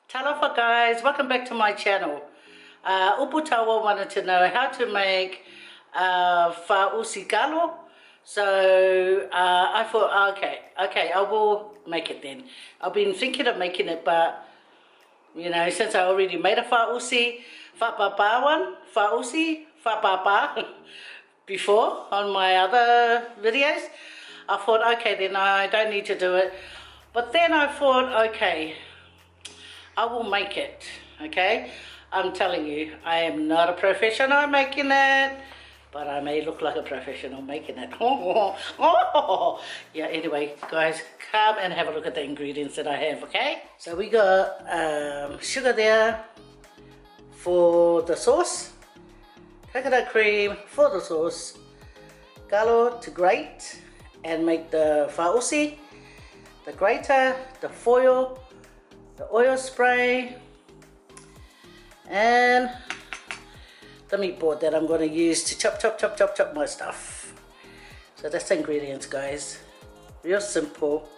Talofa guys, welcome back to my channel. Upu Tawa wanted to know how to make FA'AUSI Taro. So I thought, okay, I will make it then. I've been thinking of making it, but you know, since I already made a FA'AUSI, FA'AUSI before on my other videos, I thought, okay, then I don't need to do it. But then I thought, okay, I will make it, okay? I'm telling you, I am not a professional making it, but I may look like a professional making it. Yeah, anyway, guys, come and have a look at the ingredients that I have, okay? So we got sugar there for the sauce, coconut cream for the sauce, taro to grate and make the FA'AUSI, the grater, the foil, the oil spray, and the meat board that I'm going to use to chop my stuff. So that's the ingredients, guys. Real simple,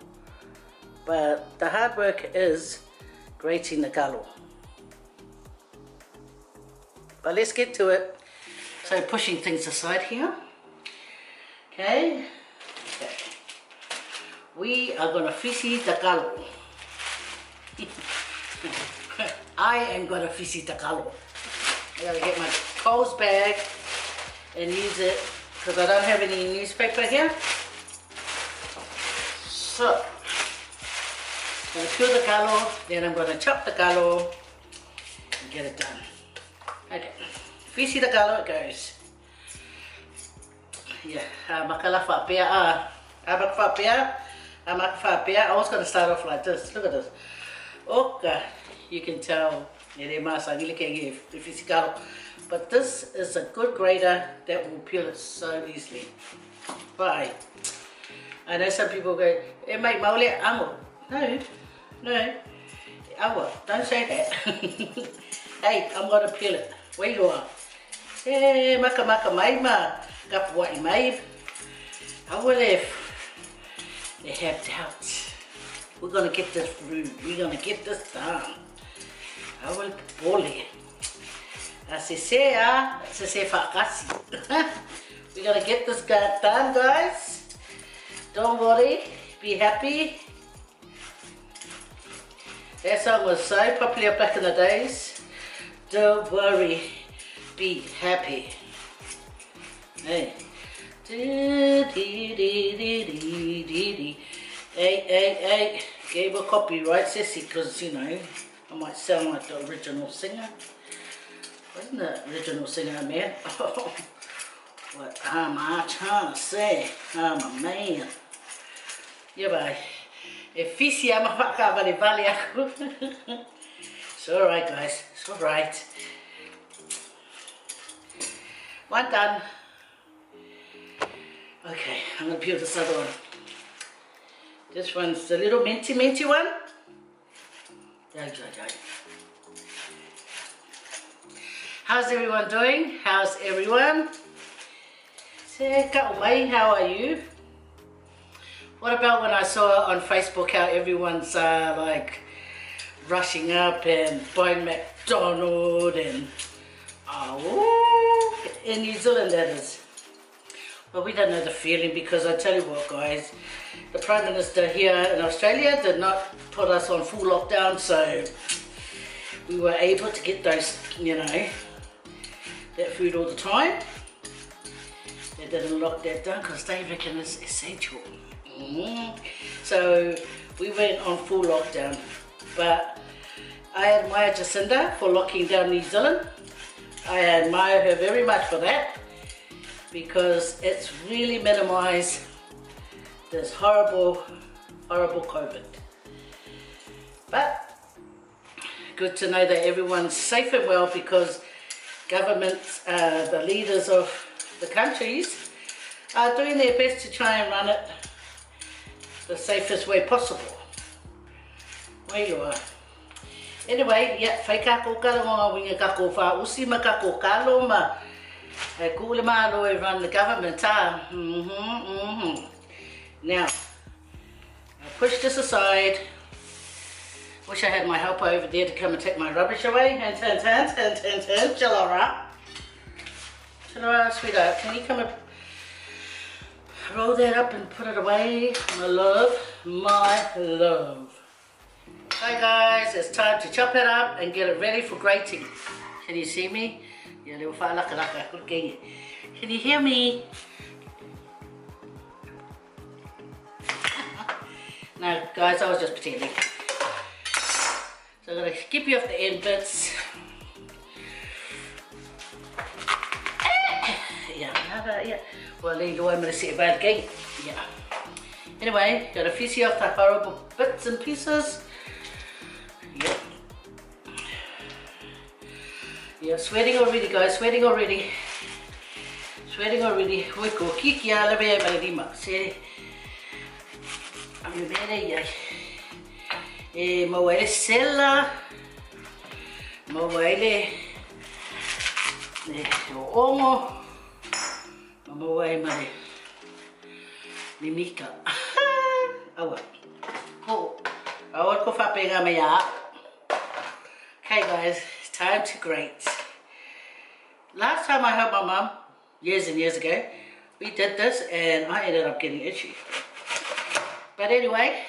but the hard work is grating the taro. But let's get to it. So pushing things aside here, okay. We are going to fisi the taro. I am going to fisi the taro. I gotta get my Coles bag and use it because I don't have any newspaper here. So, I'm going to peel the taro, then I'm going to chop the taro and get it done. Okay, fisi the taro it goes. Yeah, makala whapea, abak whapea, amak whapea. I was going to start off like this. Look at this. Okay, you can tell. But this is a good grater that will peel it so easily. Bye. I know some people go, make maule amo. No. Awa, don't say that. Hey, I'm going to peel it. Where you are? Hey, maka maima. Kapwai maib. Awa left. They have doubts. We're going to get this through. We're going to get this done. I will poly. Se FA'AUSI. We're gonna get this guy done, guys. Don't worry, be happy. That song was so popular back in the days. Don't worry, be happy. Hey. Hey. Gave a copyright, sissy, because you know. I might sound like the original singer. Wasn't the original singer, man? Oh, what am I trying to say? I'm a man. Yeah, bye. If fisi ama whakawale vale aku. It's alright, guys. It's alright. One done. Okay, I'm going to peel this other one. This one's the little minty one. How's everyone doing? How's everyone? How are you? What about when I saw on Facebook how everyone's like rushing up and buying McDonald's and in New Zealand that is. Well, we don't know the feeling because I tell you what, guys, the Prime Minister here in Australia did not put us on full lockdown, so we were able to get those, you know, that food all the time. They didn't lock that down because they reckon it's essential. So we went on full lockdown, but I admire Jacinda for locking down New Zealand. I admire her very much for that because it's really minimized this horrible COVID. But good to know that everyone's safe and well because governments, the leaders of the countries are doing their best to try and run it the safest way possible. Where you are. Anyway, yeah, Faye kako kalonga winga kako FA'AUSI ma kako kalo ma kule malo run the government. Now, I push this aside. Wish I had my helper over there to come and take my rubbish away. Hint, hint, hint, hint, hint, hint. Chilora. Chilora, sweetheart, can you come and roll that up and put it away? My love, my love. Hi guys, it's time to chop it up and get it ready for grating. Can you see me? Yeah, little whaalaka. Can you hear me? No, guys, I was just pretending. So I'm going to skip you off the end bits. Yeah. Well, then you want me to see about again. Yeah. Anyway, got to fizzy off the horrible bits and pieces. Yep. Yeah, sweating already, guys. Sweating already. Wiko kiki ala be malima. See. I'm ready. Mawele sella. Mawele. Omo. Mawele male. Mimika. Awa. Oh. Awa ko fa penga maya. Okay, guys, it's time to grate. Last time I helped my mum, years and years ago, we did this and I ended up getting itchy. But anyway,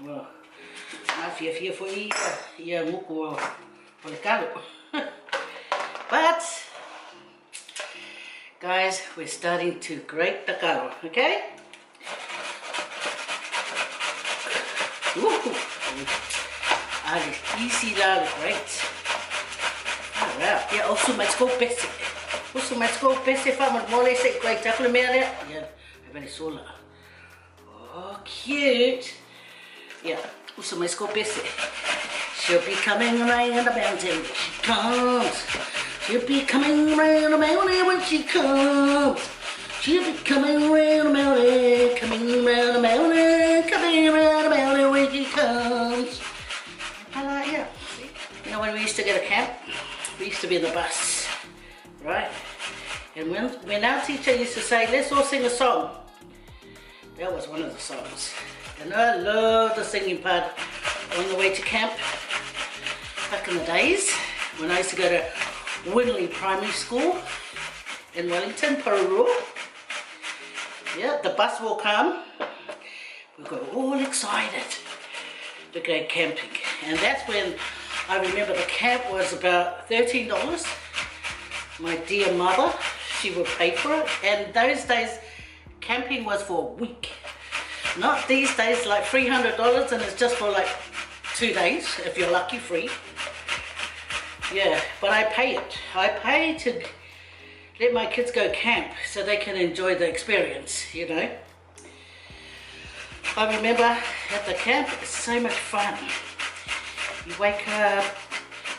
well, I feel for you, but guys, we're starting to grate the kalo, okay? Easy lah, great. Alright, yeah, also my school best. Also my school best if I'm more or less great. Aku le mea lea. Yeah, I very sola. Oh, cute. Yeah, also my school best. She'll be coming around the mountain. She comes. She'll be coming around the mountain when she comes. She'll be coming around the mountain, coming around the mountain, coming around the mountain when she comes. Yeah, see? You know when we used to go to camp, we used to be in the bus, right? And when our teacher used to say, let's all sing a song, that was one of the songs. And I loved the singing part on the way to camp back in the days when I used to go to Winley Primary School in Wellington, Pararua. Yeah, the bus will come. We got all excited to go camping. And that's when I remember the camp was about $13. My dear mother, she would pay for it. And those days, camping was for a week. Not these days like $300 and it's just for like 2 days, if you're lucky, free. Yeah, but I pay it. I pay to let my kids go camp so they can enjoy the experience, you know. I remember at the camp, it's so much fun. You wake up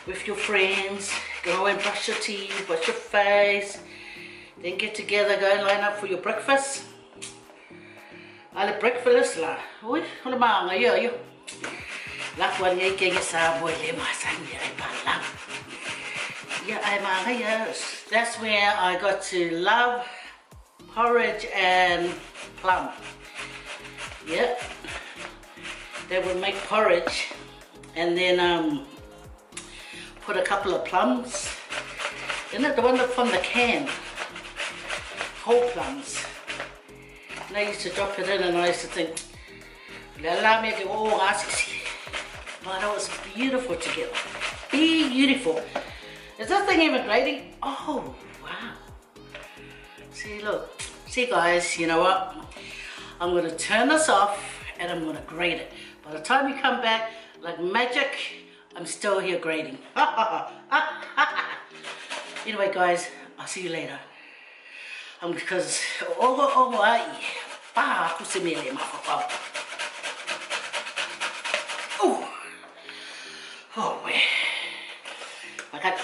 with your friends, go and brush your teeth, wash your face, then get together, go and line up for your breakfast. Ale breakfast la. Ui, hola maanga yo. Lakwan ngay kaya sa boy le masanya ay palang. Yeah, ay maanga yes. That's where I got to love porridge and plum. Yeah, they would make porridge and then put a couple of plums. Isn't it the one that from the can? Whole plums. And I used to drop it in and I used to think, la me oh, but it was beautiful together. Beautiful. Is this thing even grating? Oh, wow. See, look. See, guys, you know what? I'm going to turn this off and I'm going to grate it. By the time you come back, like magic, I'm still here grating. Anyway, guys, I'll see you later. Because oh, wait. I got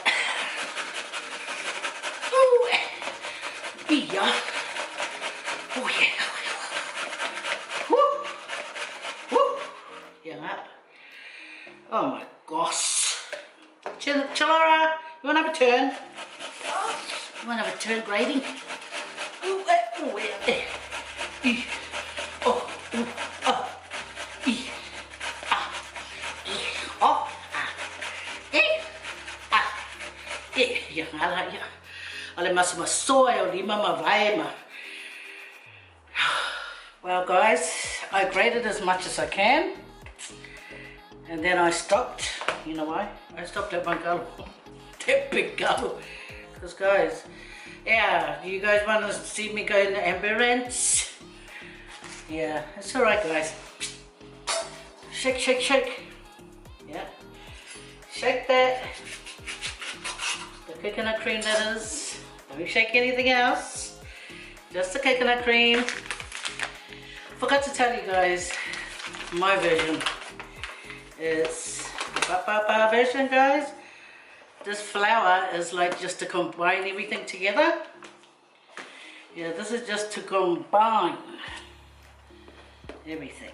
yeah. Oh yeah. Oh my gosh. Chilora, you want to have a turn? You want to have a turn grating? Oh, Ale masama soy o lima ma vaima. Well guys, I grated as much as I can. And then I stopped. You know why? I stopped at one gullo. That big gullo. Because guys, yeah, do you guys want to see me go in the ambulance? Yeah, it's alright guys. Shake, shake, shake. Yeah. Shake that. The coconut cream that is. Don't shake anything else. Just the coconut cream. Forgot to tell you guys, my version is the FA'AUSI version, guys. This flour is like just to combine everything together. Yeah, this is just to combine everything.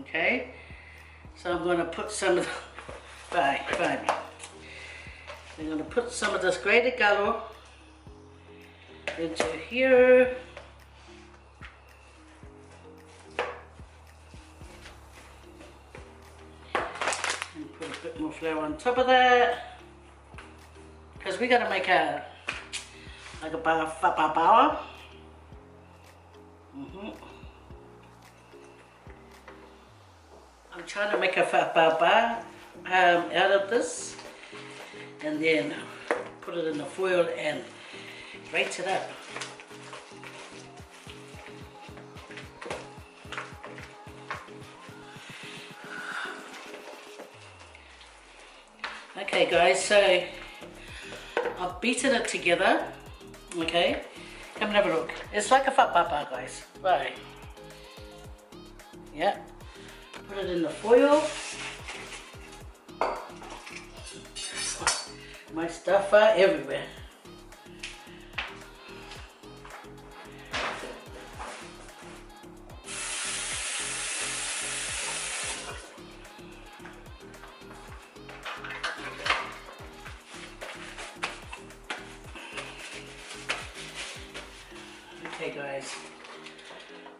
Okay, so I'm going to put some of the I'm going to put some of this grated gullo into here. And put a bit more flour on top of that. Because we're going to make a FA'AUSI. I'm trying to make a FA'AUSI out of this, and then put it in the foil and grate it up. Okay guys, so I've beaten it together. Okay, come and have a look. It's like a FA'AUSI, guys. Right. Yeah. Put it in the foil. My stuff are everywhere. Okay guys,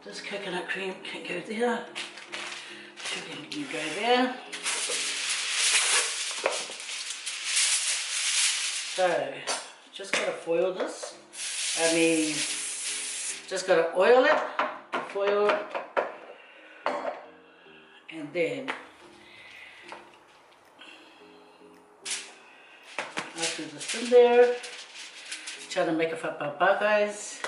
this coconut cream can go there. Sugar can go there. So, just gotta foil this. Just gotta oil it, foil, and then I do this in there. Trying to make a FA'AUSI, guys.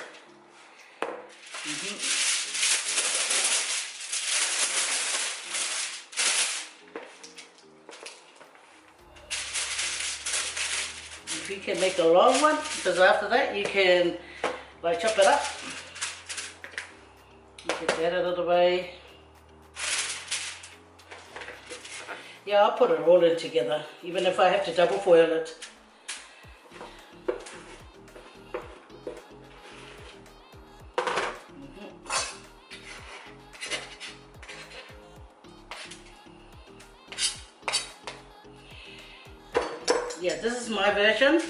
You can make a long one, because after that you can like chop it up. You get that out of the way. Yeah, I'll put it all in together, even if I have to double foil it. Yeah, this is my version.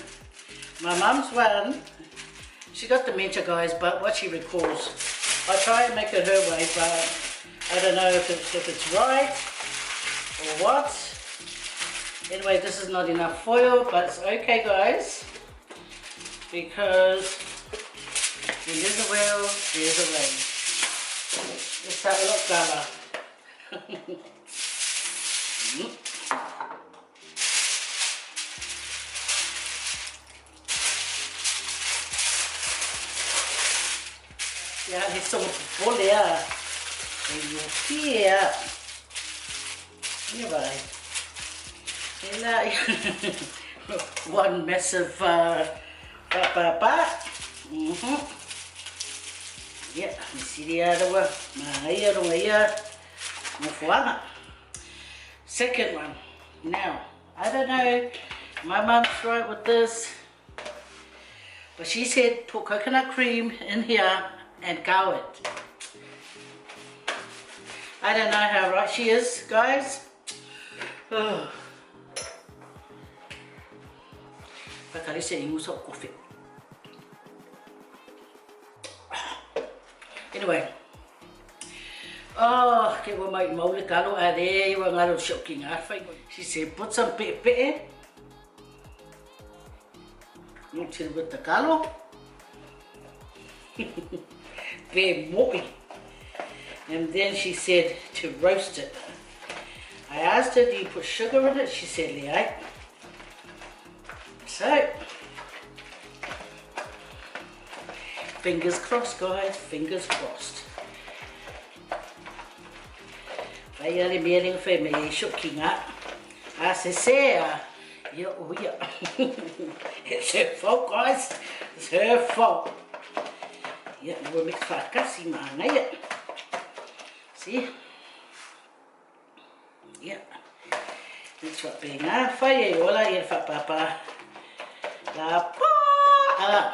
My mum's one, she got dementia, guys, but what she recalls. I try and make it her way, but I don't know if it's right or what. Anyway, this is not enough foil, but it's okay, guys, because when there's a will, there's a way. Let's have a look, Baba. Yeah, he's so full there. And you here. Anyway. One massive FA'AUSI. Yeah, you see the other one. Second one. Now, I don't know. My mum's right with this. But she said put coconut cream in here and cow it. I don't know how right she is, guys. Oh. Anyway. Oh, okay, we'll make maule kalo ade, we're going to shocking. She said put some pepper. until with the kalo. Very moppy. And then she said to roast it. I asked her, do you put sugar in it? She said, yeah. So, fingers crossed, guys, fingers crossed. Faye ali mearing Faye me shooking up. I said, yeah, oh yeah. It's her fault, guys. It's her fault. Yeah, we'll mix FA'AUSI man, eh? See? Yeah. That's what being Faye, all I eat for Papa. La pa.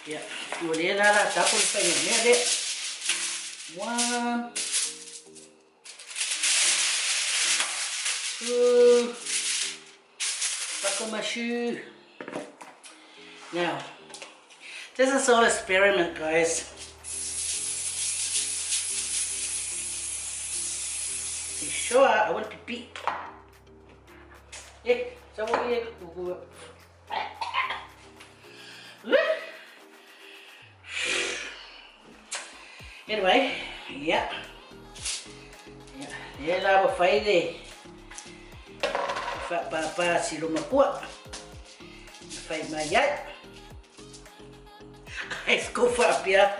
Yeah, we'll eat that double thing in there. 1, 2, buckle my shoe. Now, this is all experiment, guys. Be sure I won't be beat. Yeah, so what do you Anyway, yeah. Yeah, la wa Faye there. FA'AUSI lumakua. Faye mayat. It's good for up here.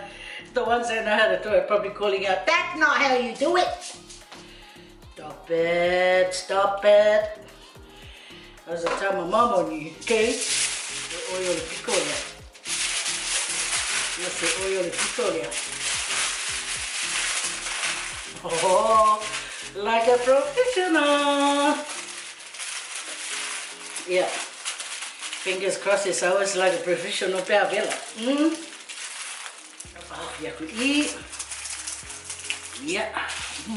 The ones that know how to do it probably calling out, that's not how you do it. Stop it, stop it. I was telling my mum on you, okay? The oil of picolia. That's the oil of picolia. Oh, like a professional. Yeah. Fingers crossed, it's always like a professional pēwela. You could eat. Yeah.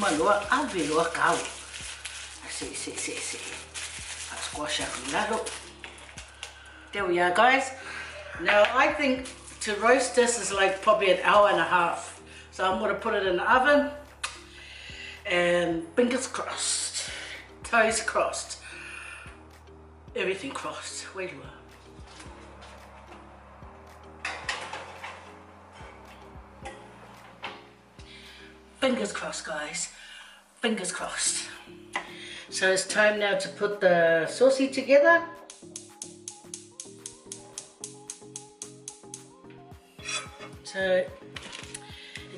Malua, avelua kau. See. I squash up a little. There we are, guys. Now, I think to roast this is like probably an hour and a half. So I'm going to put it in the oven. And fingers crossed, toes crossed, everything crossed. Where do I? Fingers crossed, guys. Fingers crossed. So it's time now to put the saucy together. So it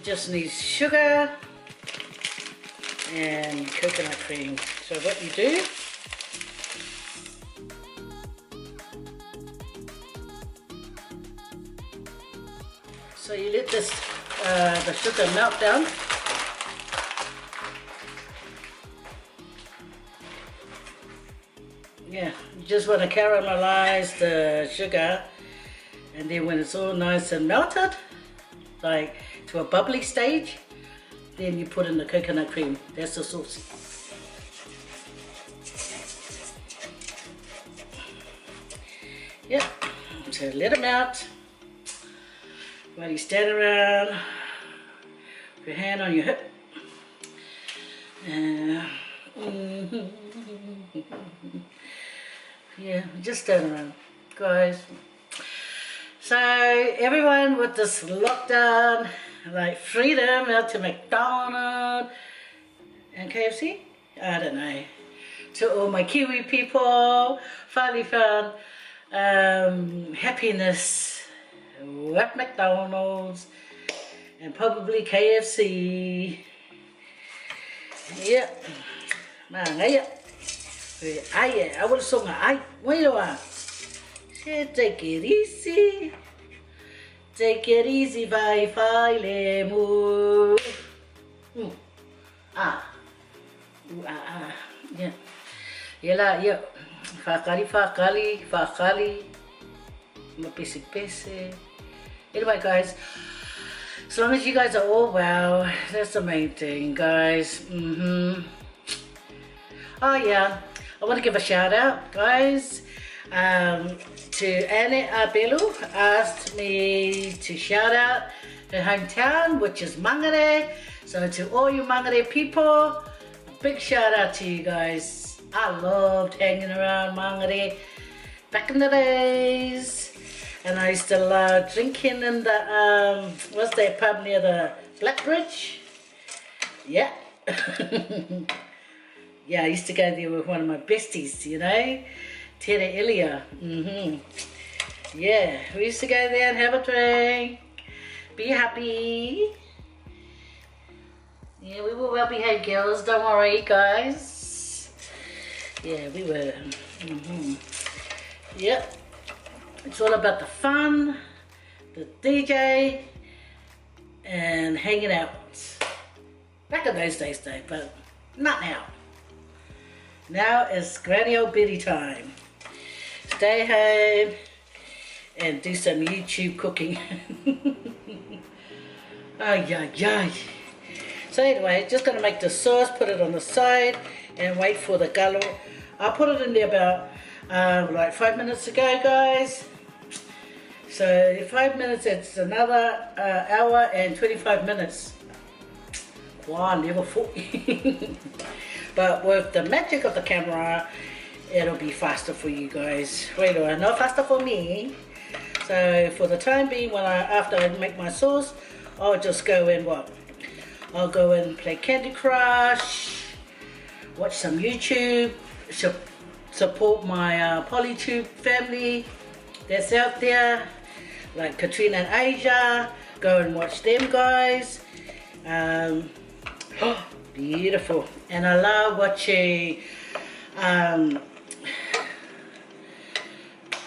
just needs sugar and coconut cream. So what you do, so you let this the sugar melt down. Yeah, you just want to caramelize the sugar, and then when it's all nice and melted, like to a bubbly stage, then you put in the coconut cream. That's the sauce. Yep, so let them out. While you stand around, with your hand on your hip. Yeah, just stand around, guys. So everyone with this lockdown, like freedom out to McDonald's and KFC, I don't know. To all my Kiwi people, finally found happiness at McDonald's and probably KFC. Yeah, man, I will song I. Where you are? Take it easy. Take it easy, vai lemu. Yeah. Yeah. Fakali. Mapisi. Anyway, guys, as long as you guys are all well, that's the main thing, guys. Oh yeah, I want to give a shout out, guys. To Anne Abelu asked me to shout out her hometown, which is Mangere. So to all you Mangere people, a big shout out to you guys. I loved hanging around Mangere back in the days. And I used to love drinking in the, what's that pub near the Black Bridge? Yeah. Yeah, I used to go there with one of my besties, you know, Tere Elia. Yeah, we used to go there and have a drink, be happy. Yeah, we were well behaved girls, don't worry guys. Yeah, we were. Yep, it's all about the fun, the DJ, and hanging out. Back in those days though, but not now. Now it's granny old Betty time. Stay home and do some YouTube cooking. Ay, ay, ay. So anyway, just gonna make the sauce, put it on the side and wait for the galo. I put it in there about like 5 minutes ago, guys. So 5 minutes, it's another hour and 25 minutes. Wow, never 40. But with the magic of the camera, it'll be faster for you guys. Wait, not faster for me. So for the time being, after I make my sauce, I'll just go in what? I'll go and play Candy Crush, watch some YouTube, support my Polytube family that's out there, like Katrina and Asia. Go and watch them guys. Beautiful. And I love watching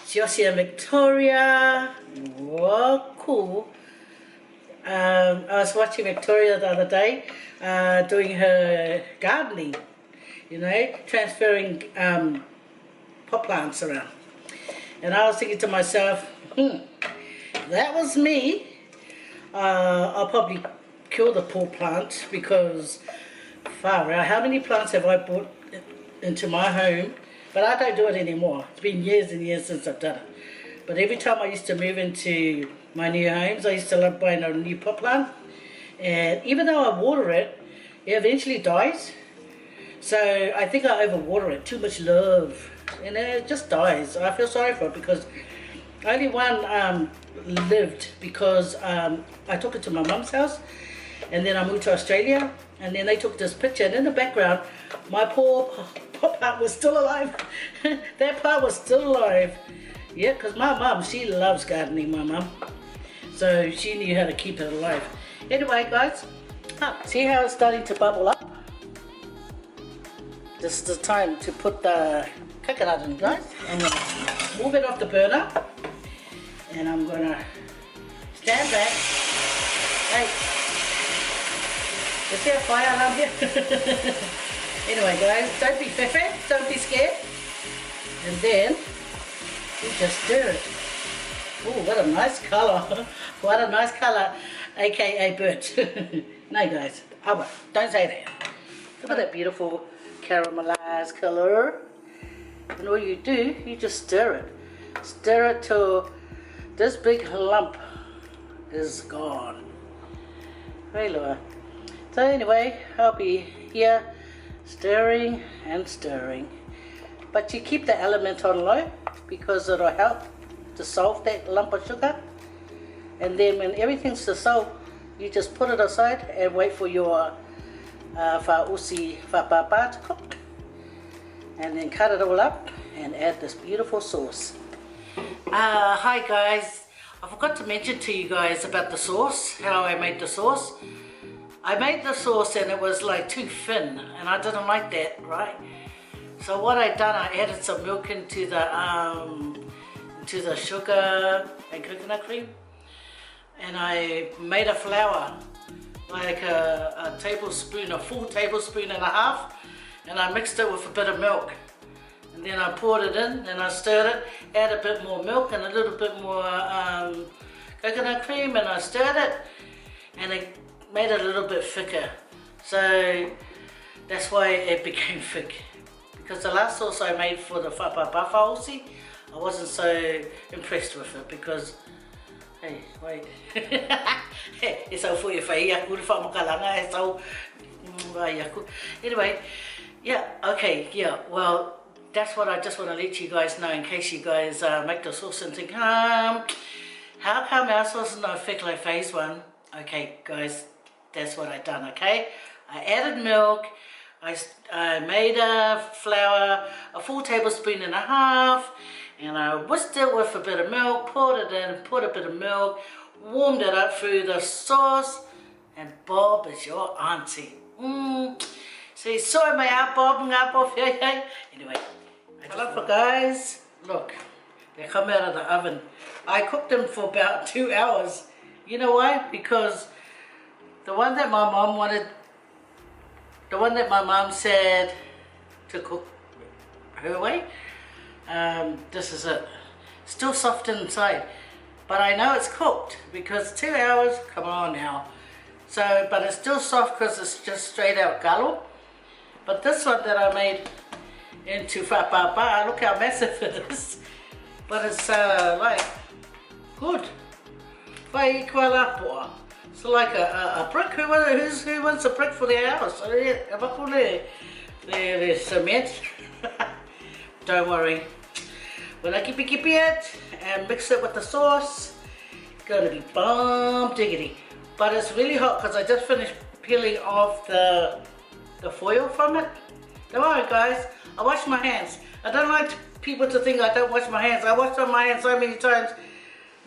Josie and Victoria. Whoa, cool. I was watching Victoria the other day doing her gardening, you know, transferring pot plants around. And I was thinking to myself, that was me. I'll probably kill the poor plant because far out, how many plants have I brought into my home? But I don't do it anymore. It's been years and years since I've done it. But every time I used to move into my new homes, I used to love buying a new pot plant. And even though I water it, it eventually dies. So I think I overwater it, too much love. And it just dies. I feel sorry for it because only one lived because I took it to my mum's house and then I moved to Australia and then they took this picture and in the background my poor pot plant was still alive. That part was still alive. Yeah, because my mum, she loves gardening, my mum. So she knew how to keep it alive. Anyway, guys, see how it's starting to bubble up? This is the time to put the coconut in, guys. I'm going to move it off the burner. And I'm going to stand back. Hey, is there a fire alarm here? Anyway, guys, don't be fefe, don't be scared. And then you just stir it. Oh, what a nice colour. What a nice colour, aka bird. No, guys, don't say that. Look at that beautiful caramelized colour. And all you do, you just stir it. Stir it till this big lump is gone. Very low. So anyway, I'll be here stirring and stirring. But you keep the element on low because it'll help dissolve that lump of sugar. And then when everything's dissolved, you just put it aside and wait for your fa'ausi whapapa to cook. And then cut it all up and add this beautiful sauce. Hi guys, I forgot to mention to you guys about the sauce, how I made the sauce. I made the sauce and it was like too thin and I didn't like that, right? So what I done, I added some milk into the sugar and coconut cream, and I made a flour, like a tablespoon, a full tablespoon and a half, and I mixed it with a bit of milk. And then I poured it in, and I stirred it, add a bit more milk and a little bit more coconut cream, and I stirred it, and it made it a little bit thicker. So that's why it became thick. Because the last sauce I made for the fa'ausi, I wasn't so impressed with it because, hey, wait. E sau fui e whai aku, wha makalanga, e sau, vai aku. Anyway, Yeah, okay, yeah, well, that's what I just want to let you guys know in case you guys make the sauce and think, how come our sauce is not thick like Faye's one? Okay, guys, that's what I done, okay? I added milk, I made a flour, a full tablespoon and a half, and I whisked it with a bit of milk, poured it in, put a bit of milk, warmed it up through the sauce, and Bob is your auntie. See, soy my out, Bob, anyway, I love it, guys. Look, they come out of the oven. I cooked them for about 2 hours. You know why? Because the one that my mom wanted, the one that my mom said to cook her way, this is it. Still soft inside, but I know it's cooked because 2 hours, come on now. So, but it's still soft because it's just straight out galo. But this one that I made into whapapa, look how massive it is. But it's like good. Whai kualapoa. It's like a brick. Who wants a brick for their house? There's cement. Don't worry. When I keep it and mix it with the sauce, it's gonna be bomb diggity. But it's really hot because I just finished peeling off the foil from it. Don't worry, guys, I wash my hands. I don't like people to think I don't wash my hands. I wash my hands so many times.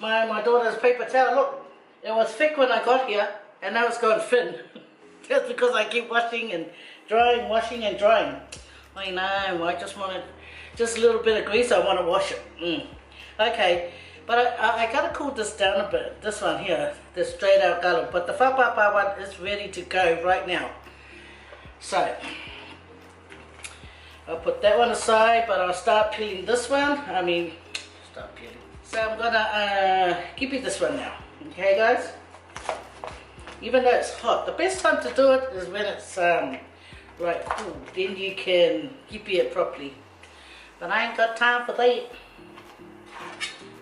My daughter's paper towel, look, it was thick when I got here, and now it's gone thin. Just because I keep washing and drying, washing and drying. I know, I just wanted, just a little bit of grease, I want to wash it. Okay, but I gotta cool this down a bit. This one here, the straight out galo, but the whapapa one is ready to go right now. So, I'll put that one aside, but I'll start peeling this one. Start peeling. So I'm gonna keep it this one now. Okay, guys? Even though it's hot, the best time to do it is when it's right cool. Then you can keep it properly. But I ain't got time for that.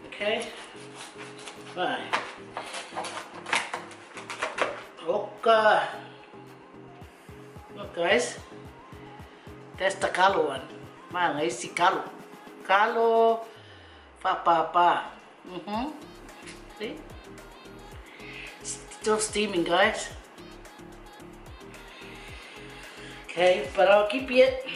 Okay? Right. Okay. Look, guys. That's the kalo one. Man, I see kalo. Kalo whapapa. See? Still steaming, guys. Okay, but I'll keep it.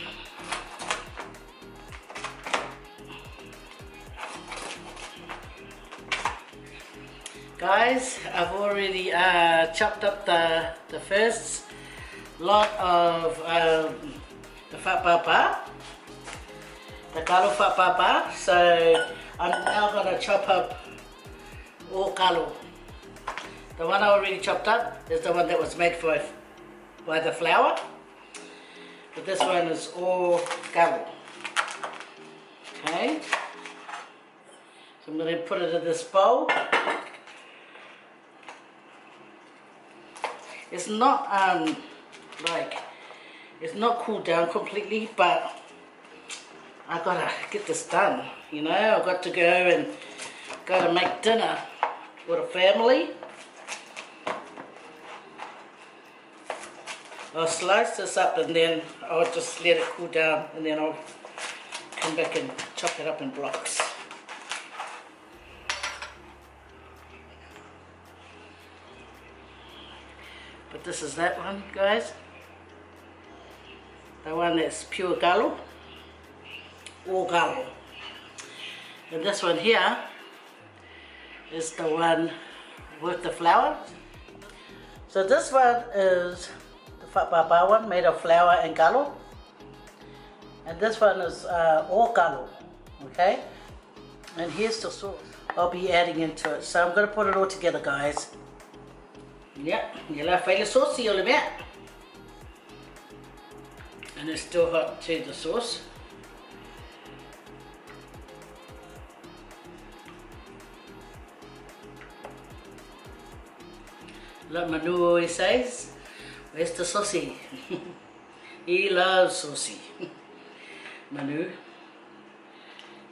Guys, I've already chopped up the first lot of the whapapa, the kalo whapapa. So I'm now going to chop up all kalo. The one I already chopped up is the one that was made by the flour, but this one is all kalo. Okay, so I'm going to put it in this bowl. It's not it's not cooled down completely, but I gotta get this done, you know. I've got to go to make dinner with a family. I'll slice this up and then I'll just let it cool down, and then I'll come back and chop it up in blocks. But this is that one, guys. The one that's pure galo, all galo. And this one here is the one with the flour. So this one is the whapapa one, made of flour and galo. And this one is all galo, okay? And here's the sauce I'll be adding into it. So I'm going to put it all together, guys. Yep, you'll have the sauce all about. And it's still hot too, the sauce. Like Manu always says, where's the saucy? He loves saucy. Manu.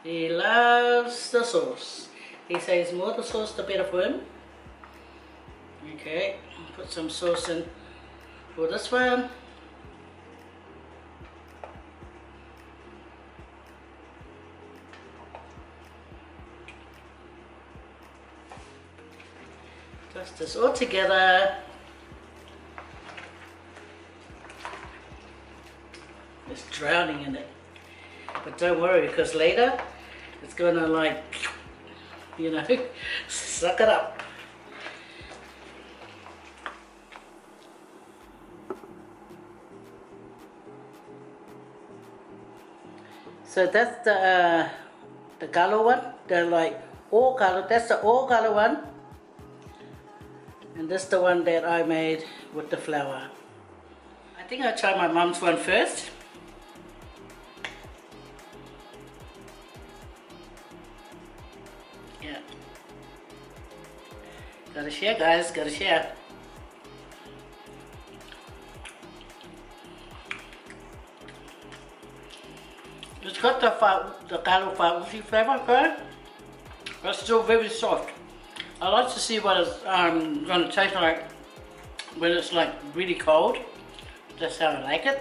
He loves the sauce. He says more the sauce the better for him. Okay, put some sauce in for this one. mix this all together. It's drowning in it. But don't worry, because later it's gonna like, you know, suck it up. So that's the color one, the like all color, that's the all color one. And this is the one that I made with the flour. I think I'll try my mum's one first. Yeah. Gotta share, guys, gotta share. It's got the Taro FA'AUSI flavor, okay? But still very soft. I like to see what it's going to taste like when it's like really cold. That's how I like it.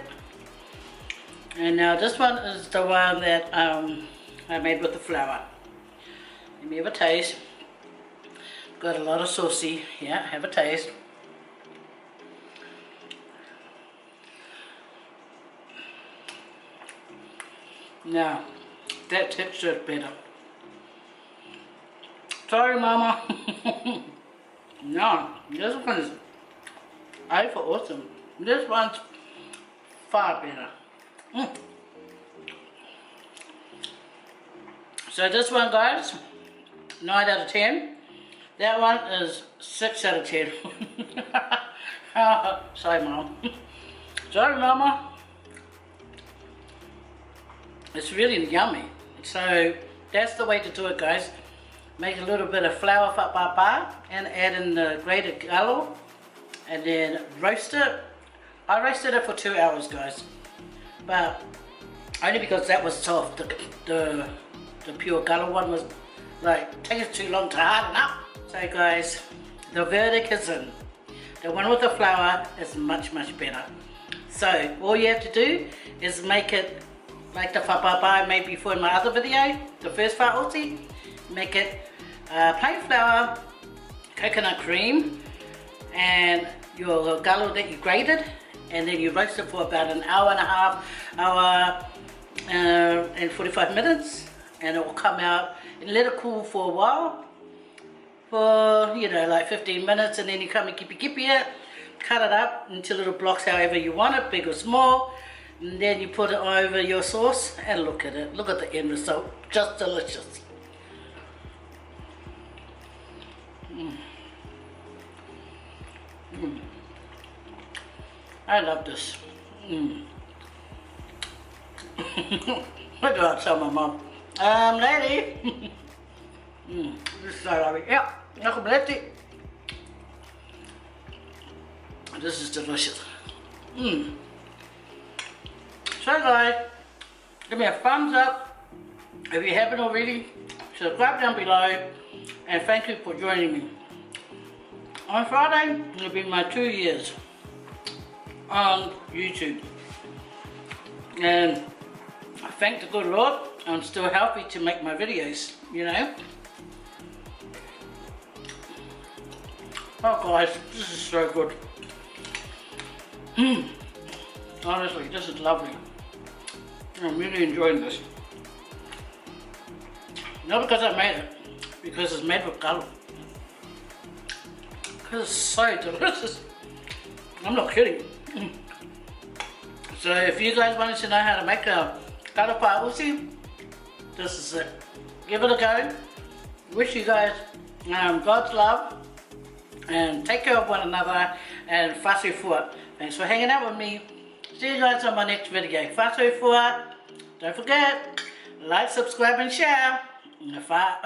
And now this one is the one that I made with the flour. Let me have a taste. Got a lot of saucy. Yeah, have a taste. Now, that texture is better. Sorry, Mama. No, this one is awesome. This one's far better. So this one, guys, 9 out of 10. That one is 6 out of 10. Sorry, Mom. Sorry, Mama. It's really yummy. So that's the way to do it, guys. Make a little bit of flour whapapa and add in the grated galo and then roast it. I roasted it for 2 hours, guys, but only because that was soft. The pure galo one was like taking too long to harden up. So guys, the verdict is in. The one with the flour is much better. So all you have to do is make it like the whapapa I made before in my other video, the first FA'AUSI. Make it plain flour, coconut cream, and your galo that you grated, and then you roast it for about an hour and a half, hour and 45 minutes, and it will come out and let it cool for a while, for, you know, like 15 minutes, and then you come and kippy it, cut it up into little blocks however you want it, big or small. And then you put it over your sauce and look at it. Look at the end result. Just delicious. I love this. What do I tell my mom? Lady. This is so lovely. Yeah, this is delicious. So guys, give me a thumbs up if you haven't already, subscribe down below, and thank you for joining me. On Friday, it'll be my 2 years on YouTube. And I thank the good Lord, I'm still healthy to make my videos, you know. Oh guys, this is so good. Honestly, this is lovely. I'm really enjoying this. Not because I made it, because it's made with galo. Because it's so delicious. I'm not kidding. So if you guys wanted to know how to make a Taro FA'AUSI, this is it. Give it a go. Wish you guys God's love, and take care of one another, and whāsui fua. Thanks for hanging out with me. See you guys on my next video. Whāsui fua. Don't forget, like, subscribe and share. Wha.